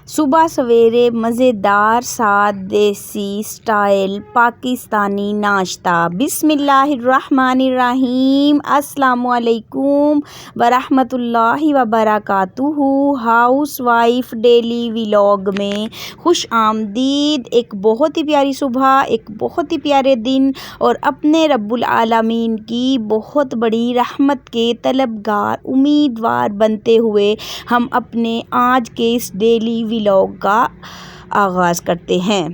صبح سویرے مزیدار سا دیسی سٹائل پاکستانی ناشتہ۔ بسم اللہ الرحمن الرحیم۔ السلام علیکم ورحمۃ اللہ وبرکاتہ۔ ہاؤس وائف ڈیلی ولاگ میں خوش آمدید۔ ایک بہت ہی پیاری صبح، ایک بہت ہی پیارے دن اور اپنے رب العالمین کی بہت بڑی رحمت کے طلبگار امیدوار بنتے ہوئے ہم اپنے آج کے اس ڈیلی ولاگ کا آغاز کرتے ہیں۔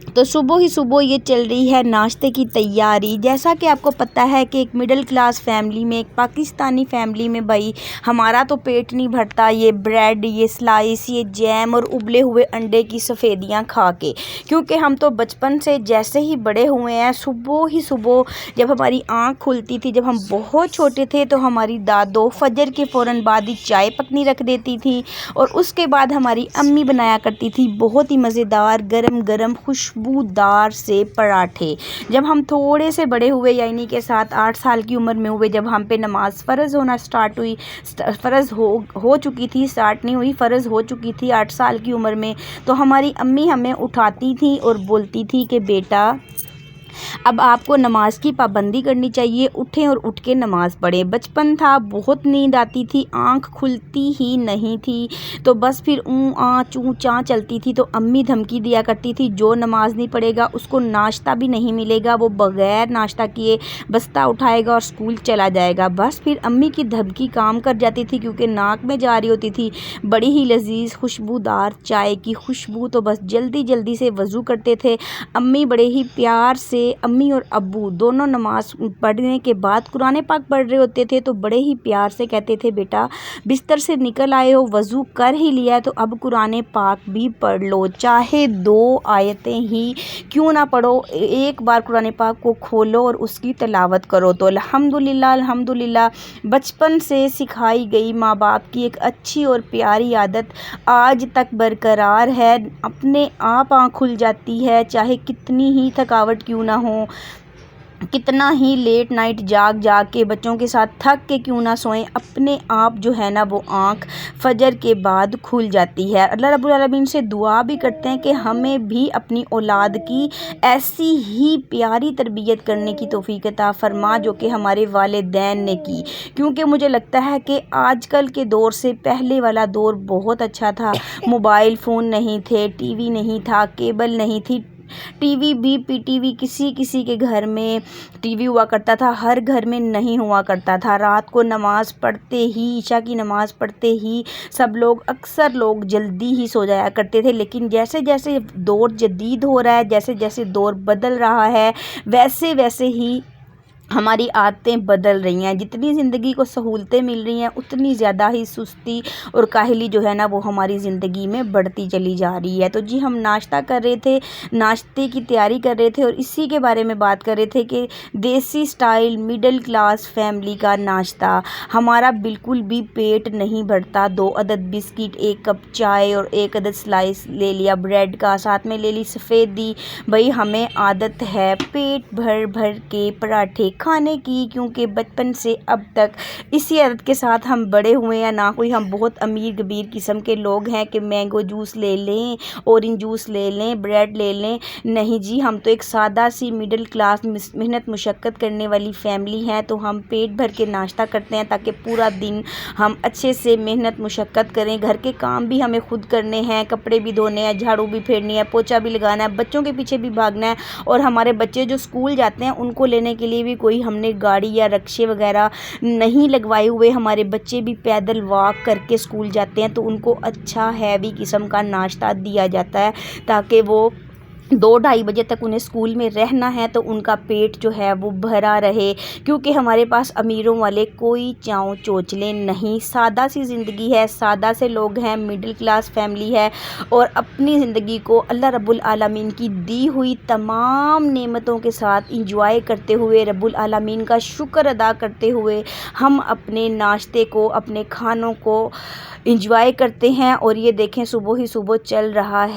تو صبح ہی صبح یہ چل رہی ہے ناشتے کی تیاری۔ جیسا کہ آپ کو پتہ ہے کہ ایک مڈل کلاس فیملی میں، ایک پاکستانی فیملی میں بھائی ہمارا تو پیٹ نہیں بھرتا یہ بریڈ، یہ سلائس، یہ جیم اور ابلے ہوئے انڈے کی سفیدیاں کھا کے، کیونکہ ہم تو بچپن سے جیسے ہی بڑے ہوئے ہیں صبح ہی صبح جب ہماری آنکھ کھلتی تھی، جب ہم بہت چھوٹے تھے تو ہماری دادو فجر کے فوراً بعد ہی چائے پکنی رکھ دیتی تھی اور اس کے بعد ہماری امی بنایا کرتی تھی بہت ہی مزیدار گرم گرم خوشبودار سے پراٹھے۔ جب ہم تھوڑے سے بڑے ہوئے، یعنی کہ 7-8 سال کی عمر میں ہوئے، جب ہم پہ نماز فرض ہونا سٹارٹ ہوئی، فرض ہو چکی تھی، سٹارٹ نہیں ہوئی، فرض ہو چکی تھی 8 سال کی عمر میں، تو ہماری امی ہمیں اٹھاتی تھیں اور بولتی تھی کہ بیٹا اب آپ کو نماز کی پابندی کرنی چاہیے، اٹھیں اور اٹھ کے نماز پڑھیں۔ بچپن تھا، بہت نیند آتی تھی، آنکھ کھلتی ہی نہیں تھی، تو بس پھر اوں آ چوں چاں چلتی تھی، تو امی دھمکی دیا کرتی تھی جو نماز نہیں پڑھے گا اس کو ناشتہ بھی نہیں ملے گا، وہ بغیر ناشتہ کیے بستہ اٹھائے گا اور اسکول چلا جائے گا۔ بس پھر امی کی دھمکی کام کر جاتی تھی، کیونکہ ناک میں جا رہی ہوتی تھی بڑی ہی لذیذ خوشبودار چائے کی خوشبو، تو بس جلدی جلدی سے وضو کرتے تھے۔ امی بڑے ہی پیار سے، امی اور ابو دونوں نماز پڑھنے کے بعد قرآن پاک پڑھ رہے ہوتے تھے، تو بڑے ہی پیار سے کہتے تھے بیٹا بستر سے نکل آئے ہو، وضو کر ہی لیا ہے، تو اب قرآن پاک بھی پڑھ لو، چاہے 2 آیتیں ہی کیوں نہ پڑھو، ایک بار قرآن پاک کو کھولو اور اس کی تلاوت کرو۔ تو الحمدللہ بچپن سے سکھائی گئی ماں باپ کی ایک اچھی اور پیاری عادت آج تک برقرار ہے، اپنے آپ آنکھ کھل جاتی ہے، چاہے کتنی ہی تھکاوٹ کیوں نہ ہو، کتنا ہی لیٹ نائٹ جاگ کے بچوں کے ساتھ تھک کے کیوں نہ سوئیں، اپنے آپ جو ہے نا وہ آنکھ فجر کے بعد کھل جاتی ہے۔ اللہ رب العالمین سے دعا بھی کرتے ہیں کہ ہمیں بھی اپنی اولاد کی ایسی ہی پیاری تربیت کرنے کی توفیق عطا فرما جو کہ ہمارے والدین نے کی، کیونکہ مجھے لگتا ہے کہ آج کل کے دور سے پہلے والا دور بہت اچھا تھا۔ موبائل فون نہیں تھے، ٹی وی نہیں تھا، کیبل نہیں تھی، ٹی وی بھی پی ٹی وی کسی کے گھر میں ٹی وی ہوا کرتا تھا، ہر گھر میں نہیں ہوا کرتا تھا۔ رات کو نماز پڑھتے ہی، عشاء کی نماز پڑھتے ہی سب لوگ، اکثر لوگ جلدی ہی سو جایا کرتے تھے، لیکن جیسے جیسے دور جدید ہو رہا ہے، جیسے جیسے دور بدل رہا ہے، ویسے ویسے ہی ہماری عادتیں بدل رہی ہیں۔ جتنی زندگی کو سہولتیں مل رہی ہیں اتنی زیادہ ہی سستی اور کاہلی جو ہے نا وہ ہماری زندگی میں بڑھتی چلی جا رہی ہے۔ تو جی ہم ناشتہ کر رہے تھے، ناشتے کی تیاری کر رہے تھے اور اسی کے بارے میں بات کر رہے تھے کہ دیسی سٹائل مڈل کلاس فیملی کا ناشتہ ہمارا بالکل بھی پیٹ نہیں بھرتا۔ 2 عدد بسکٹ، 1 کپ چائے اور 1 عدد سلائس لے لیا بریڈ کا، ساتھ میں لے لی سفیدی۔ بھائی ہمیں عادت ہے پیٹ بھر بھر کے پراٹھے کھانے کی، کیونکہ بچپن سے اب تک اسی عادت کے ساتھ ہم بڑے ہوئے ہیں، نہ کوئی ہم بہت امیر گبیر قسم کے لوگ ہیں کہ مینگو جوس لے لیں، اورنج جوس لے لیں، بریڈ لے لیں، نہیں جی ہم تو ایک سادہ سی مڈل کلاس محنت مشقت کرنے والی فیملی ہیں، تو ہم پیٹ بھر کے ناشتہ کرتے ہیں تاکہ پورا دن ہم اچھے سے محنت مشقت کریں، گھر کے کام بھی ہمیں خود کرنے ہیں، کپڑے بھی دھونے ہیں، جھاڑو بھی پھیرنی ہے، پوچھا بھی لگانا ہے، بچوں کے پیچھے بھی بھاگنا ہے، اور ہمارے بچے جو اسکول جاتے ہیں ان کو لینے کے لیے بھی کوئی ہم نے گاڑی یا رکشے وغیرہ نہیں لگوائے ہوئے، ہمارے بچے بھی پیدل واک کر کے اسکول جاتے ہیں، تو ان کو اچھا ہیوی قسم کا ناشتہ دیا جاتا ہے تاکہ وہ 2-2:30 بجے تک انہیں اسکول میں رہنا ہے تو ان کا پیٹ جو ہے وہ بھرا رہے، کیونکہ ہمارے پاس امیروں والے کوئی چاؤ چوچلے نہیں، سادہ سی زندگی ہے، سادہ سے لوگ ہیں، مڈل کلاس فیملی ہے، اور اپنی زندگی کو اللہ رب العالمین کی دی ہوئی تمام نعمتوں کے ساتھ انجوائے کرتے ہوئے، رب العالمین کا شکر ادا کرتے ہوئے ہم اپنے ناشتے کو، اپنے کھانوں کو انجوائے کرتے ہیں۔ اور یہ دیکھیں صبح ہی صبح چل رہا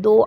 2